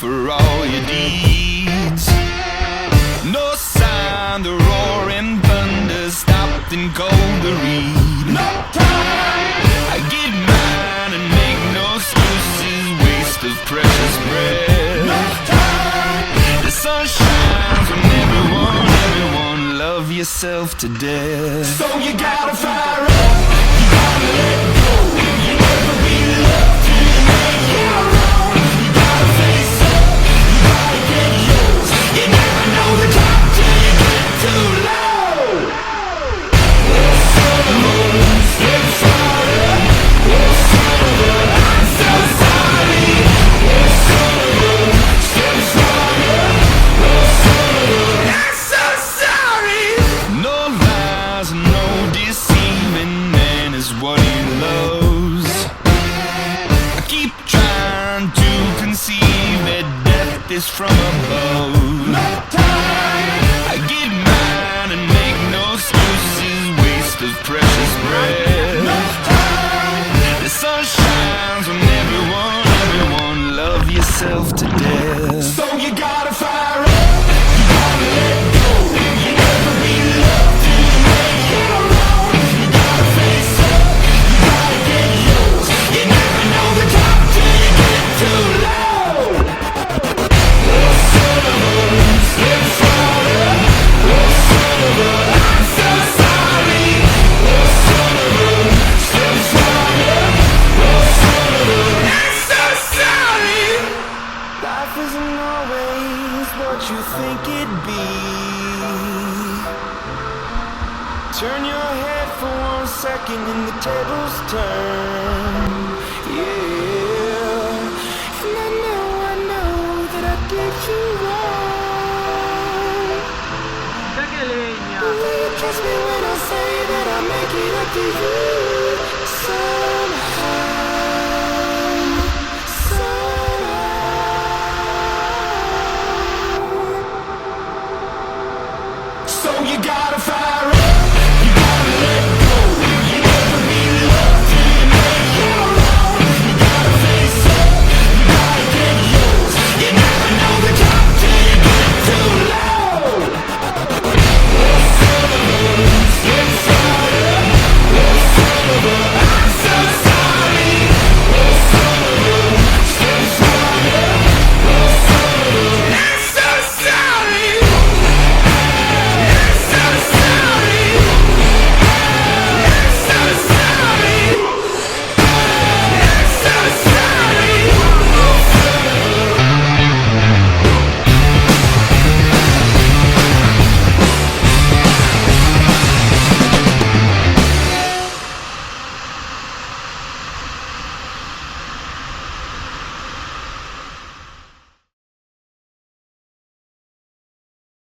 for all your deeds. No sign, the roaring thunder stopped and cold to read. No time! I get mine and make no excuses, waste of precious breath. No time! The sun shines on everyone, love yourself to death. So you gotta fire up, you gotta let go. You never be loved till you make your own. You gotta face up, you gotta get yours. You never know the top till you get too low. Step farther, I'm so sorry. Step farther, I'm so sorry. No lies, no deceiving, man is what he loves. I keep trying to conceive that death is from above. No time! I get mine and make no excuses, waste of precious breath. No time! The sun shines on everyone, love yourself to death. So you gotta fire up, you gotta let go. You never be loved till you make your own. You gotta face up, you gotta get yours. You never know the top till you get too low. Step farther, I'm so sorry. Step farther, I'm so sorry. Life isn't always what you think it'd be. Turn your head for 1 second and the tables turn. Yeah.